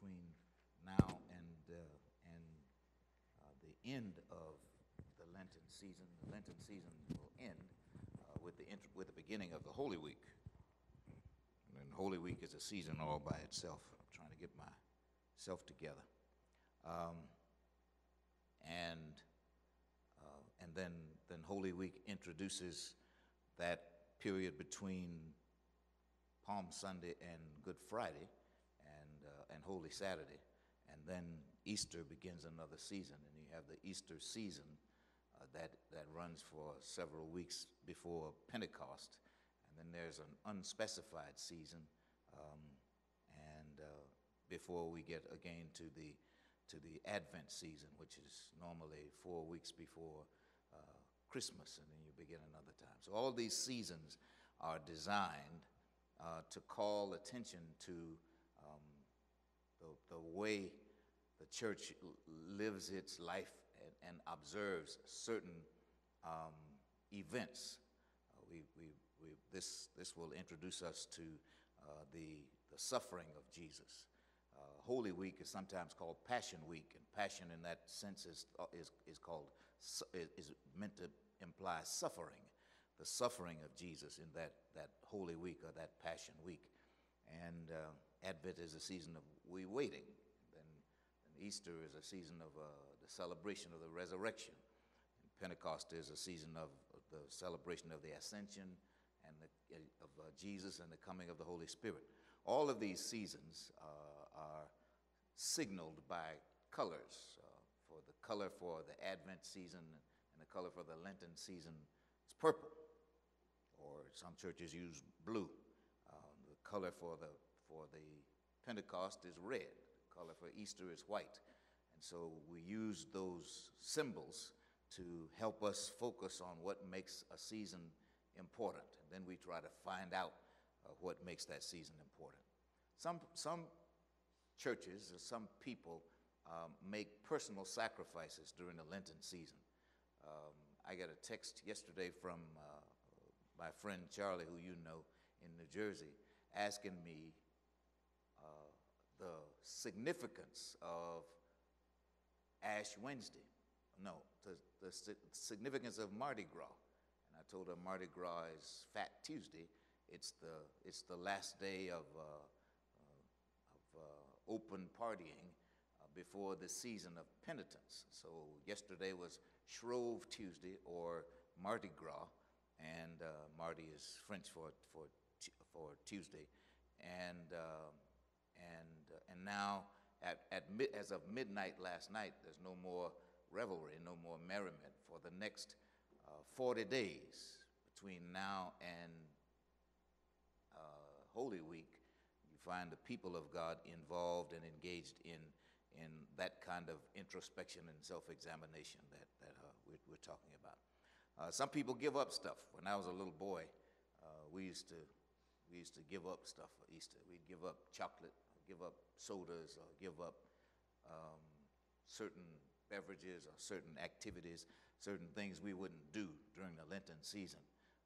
between now and the end of the Lenten season. The Lenten season will end with the beginning of the Holy Week. And Holy Week is a season all by itself. I'm trying to get myself together. And then Holy Week introduces that period between Palm Sunday and Good Friday and Holy Saturday. And then Easter begins another season, and you have the Easter season that runs for several weeks before Pentecost. And then there's an unspecified season, and before we get again to the Advent season, which is normally 4 weeks before Christmas, and then you begin another time. So all these seasons are designed to call attention to the way the church lives its life and observes certain events. This will introduce us to the suffering of Jesus. Holy Week is sometimes called Passion Week, and passion in that sense is meant to imply suffering, the suffering of Jesus in that Holy Week or that Passion Week. And Advent is a season of waiting. Then Easter is a season of the celebration of the resurrection. And Pentecost is a season of the celebration of the ascension and of Jesus and the coming of the Holy Spirit. All of these seasons are signaled by colors. For the color for the Advent season and the color for the Lenten season is purple, or some churches use blue. The color for the Pentecost is red. The color for Easter is white. And so we use those symbols to help us focus on what makes a season important. And then we try to find out what makes that season important. Some churches or some people make personal sacrifices during the Lenten season. I got a text yesterday from my friend Charlie, who you know, in New Jersey, asking me the significance of Ash Wednesday. No, the significance of Mardi Gras. And I told her Mardi Gras is Fat Tuesday. It's the last day of open partying before the season of penitence. So yesterday was Shrove Tuesday, or Mardi Gras, and Mardi is French for Tuesday, and now as of midnight last night, there's no more revelry, no more merriment for the next 40 days between now and Holy Week. You find the people of God involved and engaged in that kind of introspection and self-examination that we're talking about. Some people give up stuff. When I was a little boy, we used to give up stuff for Easter. We'd give up chocolate, give up sodas, or give up certain beverages or certain activities, certain things we wouldn't do during the Lenten season.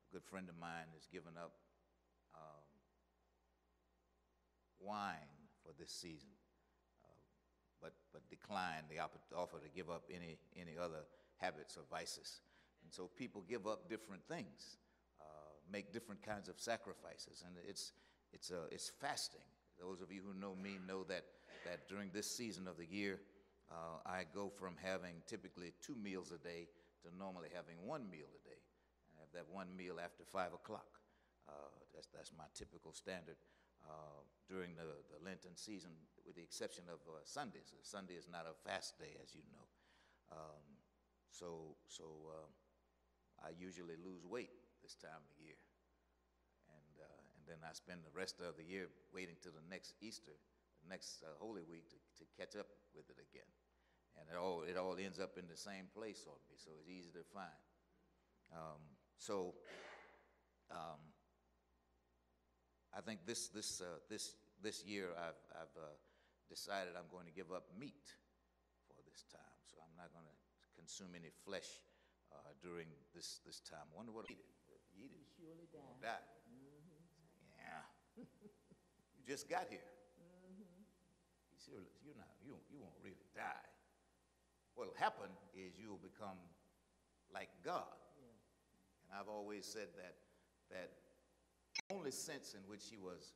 A good friend of mine has given up wine for this season, but declined the offer to give up any other habits or vices. And so people give up different things, make different kinds of sacrifices, and it's fasting. Those of you who know me know that during this season of the year, I go from having typically 2 meals a day to normally having 1 meal a day. I have that 1 meal after 5 o'clock. That's my typical standard during the Lenten season, with the exception of Sundays. Sunday is not a fast day, as you know. So I usually lose weight this time of year, and then I spend the rest of the year waiting till the next Easter, the next Holy Week to catch up with it again. And it all ends up in the same place on me, so it's easy to find. I think this year I've decided I'm going to give up meat for this time. So I'm not going to consume any flesh during this time. I wonder what I eat it. You eat it. You surely die. Die. Mm-hmm. Yeah. You just got here. Mm-hmm. He you won't really die. What'll happen is you'll become like God. And I've always said that the only sense in which she was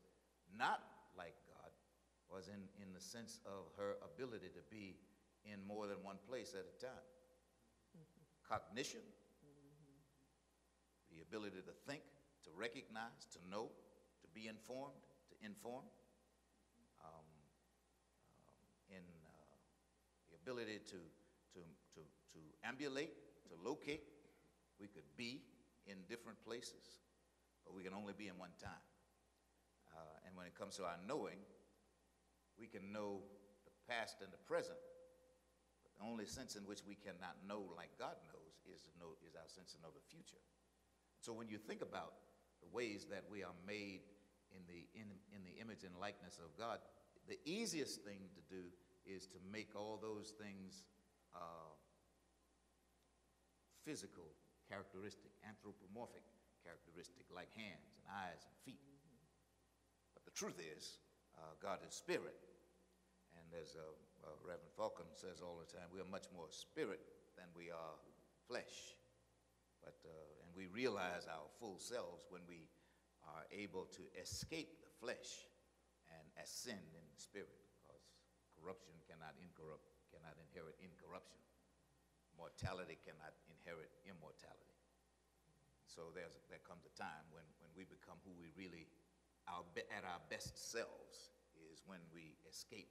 not like God was in the sense of her ability to be in more than one place at a time. Cognition, the ability to think, to recognize, to know, to be informed, to inform, in the ability to ambulate, to locate. We could be in different places, but we can only be in one time. And when it comes to our knowing, we can know the past and the present, but the only sense in which we cannot know like God knows is our sense to know the future. So when you think about the ways that we are made in the image and likeness of God, the easiest thing to do is to make all those things physical characteristic, anthropomorphic characteristic, like hands and eyes and feet. But the truth is, God is spirit. And as Reverend Falcon says all the time, we are much more spirit than we are flesh. But and we realize our full selves when we are able to escape the flesh and ascend in the spirit, because corruption cannot inherit incorruption. Mortality cannot inherit immortality. So there comes a time when we become who we really at our best selves is when we escape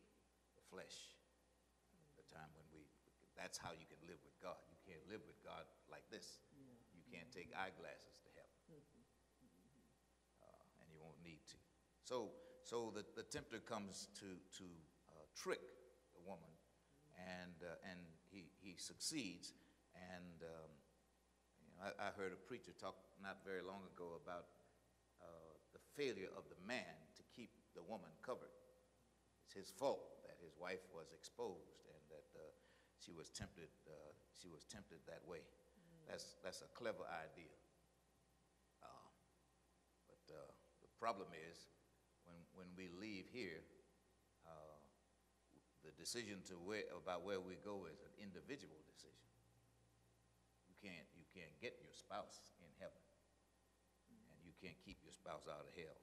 the flesh. The time when that's how you can live with God. You can't live with God like this. You can't take eyeglasses to heaven. And you won't need to. So the tempter comes to trick the woman, and he succeeds. And I heard a preacher talk not very long ago about the failure of the man to keep the woman covered. It's his fault that his wife was exposed and that she was tempted that way. That's a clever idea. But the problem is when we leave here, the decision about where we go is an individual decision. You can't get your spouse in heaven, and you can't keep your spouse out of hell.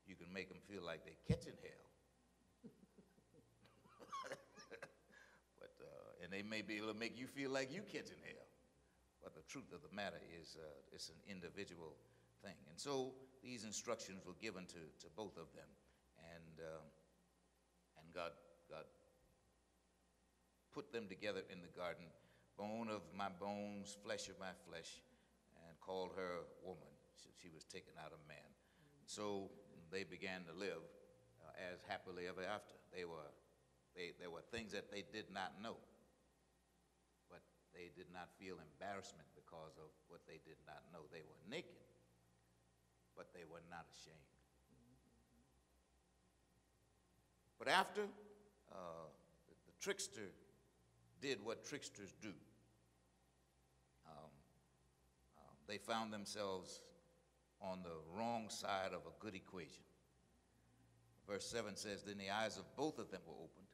You can make them feel like they're catching hell, but and they may be able to make you feel like you catching hell. But the truth of the matter is, it's an individual thing. And so these instructions were given to both of them, and God put them together in the garden, bone of my bones, flesh of my flesh, and called her woman. She was taken out of man. So they began to live as happily ever after. There were things that they did not know, but they did not feel embarrassment because of what they did not know. They were naked, but they were not ashamed. But after the trickster did what tricksters do, they found themselves on the wrong side of a good equation. Verse 7 says, then the eyes of both of them were opened,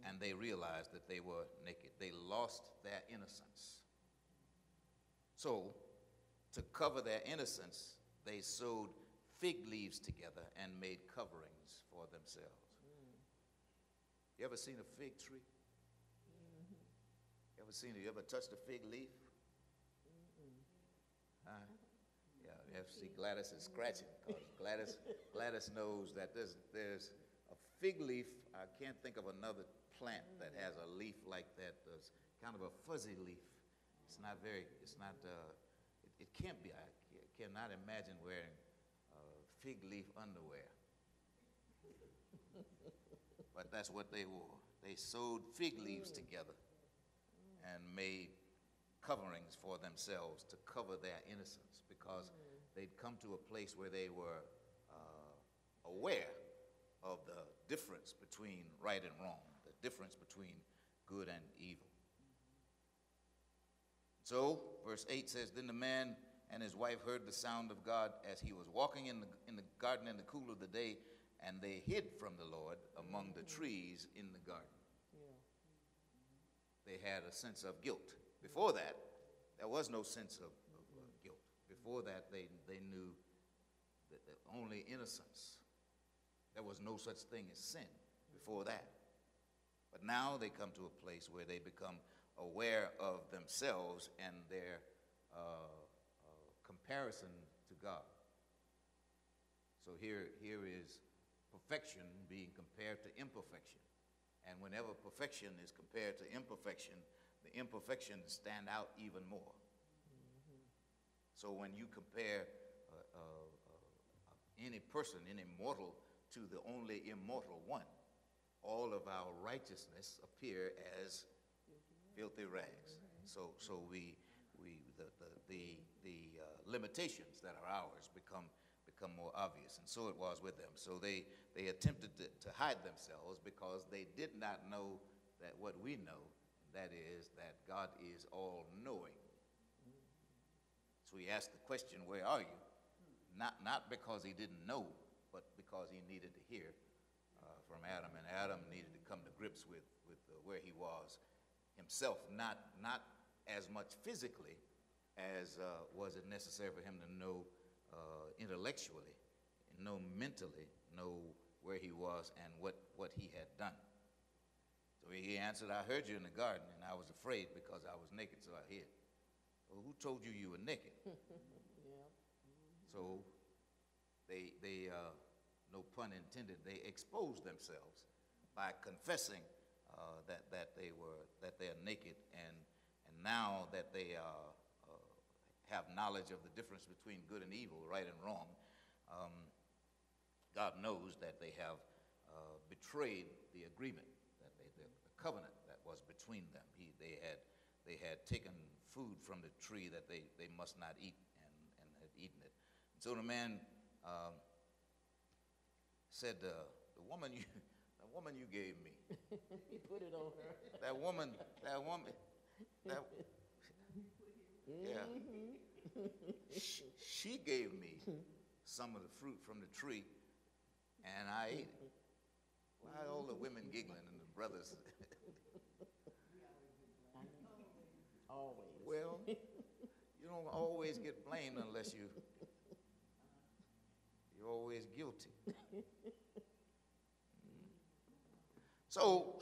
and they realized that they were naked. They lost their innocence. So, to cover their innocence, they sewed fig leaves together and made coverings for themselves. You ever seen a fig tree? You ever touched a fig leaf? Yeah, you have to see Gladys is scratching, because Gladys knows that there's a fig leaf. I can't think of another plant that has a leaf like that. It's kind of a fuzzy leaf. It can't be. I cannot imagine wearing fig leaf underwear. But that's what they wore. They sewed fig leaves together and made coverings for themselves to cover their innocence, because they'd come to a place where they were aware of the difference between right and wrong, the difference between good and evil. So, verse 8 says, then the man and his wife heard the sound of God as he was walking in the garden in the cool of the day, and they hid from the Lord among the trees in the garden. They had a sense of guilt. Before that, there was no sense of guilt. Before that, they knew that only innocence. There was no such thing as sin before that. But now they come to a place where they become aware of themselves and their comparison to God. So here is perfection being compared to imperfection. And whenever perfection is compared to imperfection, the imperfections stand out even more. So when you compare any person, any mortal, to the only immortal one, all of our righteousness appear as filthy rags. So the limitations that are ours become more obvious, and so it was with them. So they attempted to hide themselves because they did not know that what we know, that is that God is all-knowing. So he asked the question, where are you? Not because he didn't know, but because he needed to hear from Adam, and Adam needed to come to grips with where he was himself, not as much physically as was it necessary for him to know intellectually, know mentally, know where he was and what he had done. So he answered, I heard you in the garden, and I was afraid because I was naked, so I hid. Well, who told you you were naked? So they no pun intended, they exposed themselves by confessing that they are naked, and now that they have knowledge of the difference between good and evil, right and wrong, God knows that they have betrayed the agreement, that the covenant that was between them. They had taken food from the tree that they must not eat, and had eaten it. And so the man said, the woman you gave me. He put it on her. That woman. Yeah. She gave me some of the fruit from the tree, and I ate it. Why are all the women giggling and the brothers? Always. Well, you don't always get blamed unless you're always guilty. So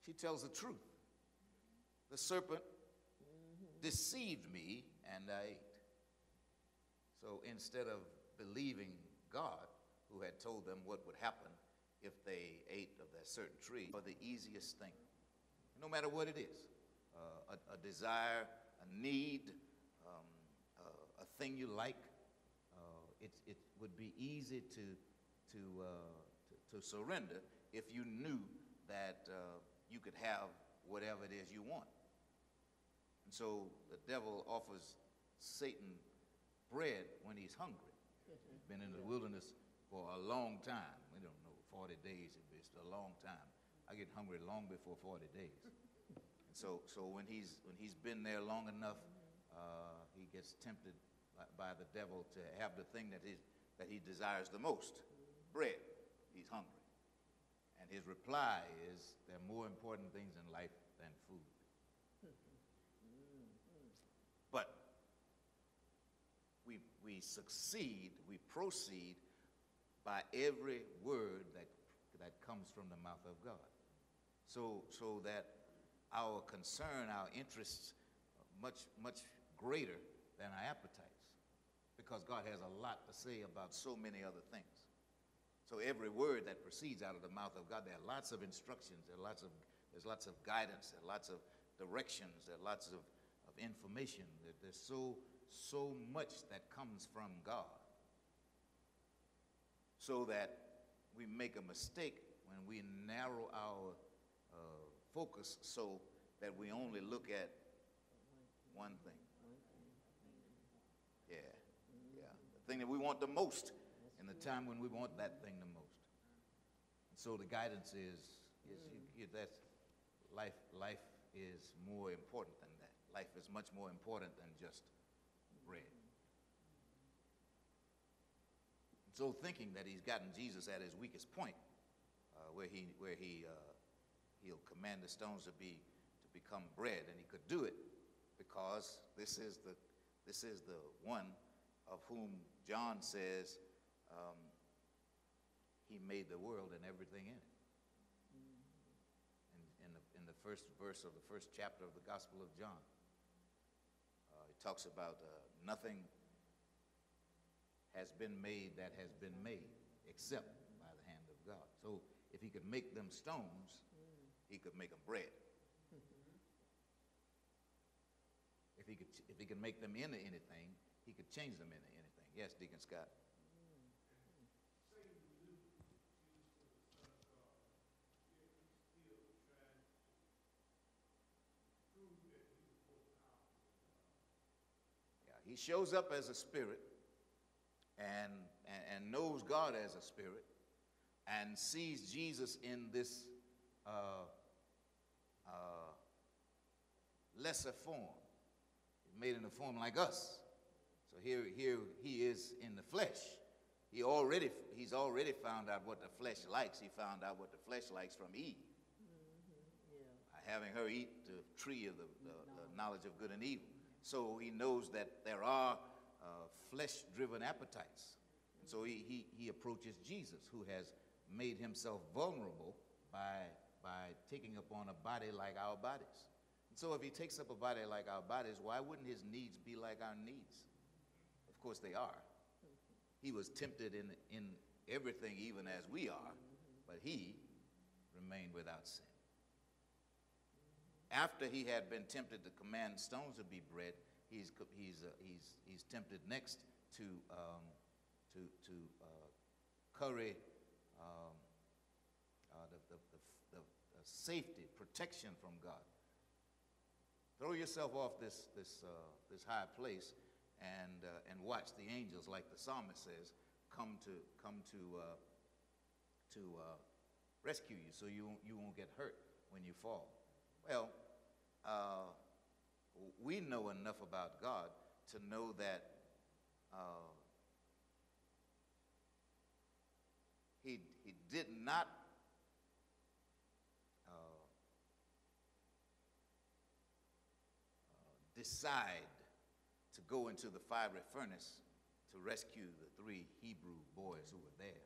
she tells the truth. The serpent deceived me, and I ate. So instead of believing God, who had told them what would happen if they ate of that certain tree, for the easiest thing, no matter what it is, a desire, a need, a thing you like, it would be easy to surrender if you knew that you could have whatever it is you want. And so the devil offers Satan bread when he's hungry. He's been in the wilderness for a long time. We don't know, 40 days, it's a long time. I get hungry long before 40 days. And so when he's been there long enough, he gets tempted by the devil to have the thing that he desires the most, bread. He's hungry. And his reply is, there are more important things in life than food. But we succeed, we proceed by every word that comes from the mouth of God. So that our concern, our interests, much greater than our appetites, because God has a lot to say about so many other things. So every word that proceeds out of the mouth of God, there are lots of instructions, there's lots of guidance, there are lots of directions, there are lots of information. There's so much that comes from God. So that we make a mistake when we narrow our focus so that we only look at one thing. Yeah. The thing that we want the most in the time when we want that thing the most. And so the guidance is that life is more important than that. Life is much more important than just bread. So thinking that he's gotten Jesus at his weakest point, he'll command the stones to become bread, and he could do it because this is the one of whom John says he made the world and everything in it. In the first verse of the first chapter of the Gospel of John, it talks about nothing has been made that has been made except by the hand of God. So if he could make them stones, he could make them bread. If he could make them into anything, he could change them into anything. Yes, Deacon Scott. Yeah, he shows up as a spirit and knows God as a spirit and sees Jesus in this lesser form. He's made in a form like us. So here he is in the flesh. He's already found out what the flesh likes. He found out what the flesh likes from Eve. By having her eat the tree of the knowledge of good and evil. So he knows that there are flesh-driven appetites. And so he approaches Jesus, who has made himself vulnerable by taking upon a body like our bodies. And so if he takes up a body like our bodies, why wouldn't his needs be like our needs? Of course they are. He was tempted in everything, even as we are, but he remained without sin. After he had been tempted to command stones to be bread, he's tempted next to curry the safety, protection from God. Throw yourself off this high place and watch the angels, like the psalmist says, come to rescue you, so you won't get hurt when you fall. Well, we know enough about God to know that he did not decide to go into the fiery furnace to rescue the 3 Hebrew boys who were there.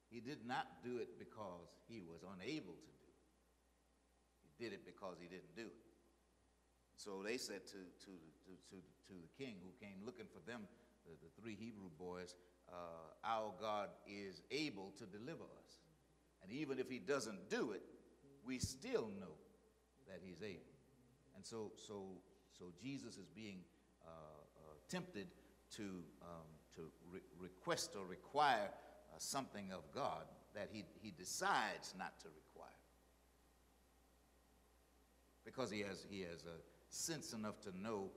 He did not do it because he was unable to do it. He did it because he didn't do it. So they said to the king who came looking for them, the 3 Hebrew boys, our God is able to deliver us. And even if he doesn't do it, we still know that he's able. And so Jesus is being tempted to request or require something of God that he decides not to require, because he has a sense enough to know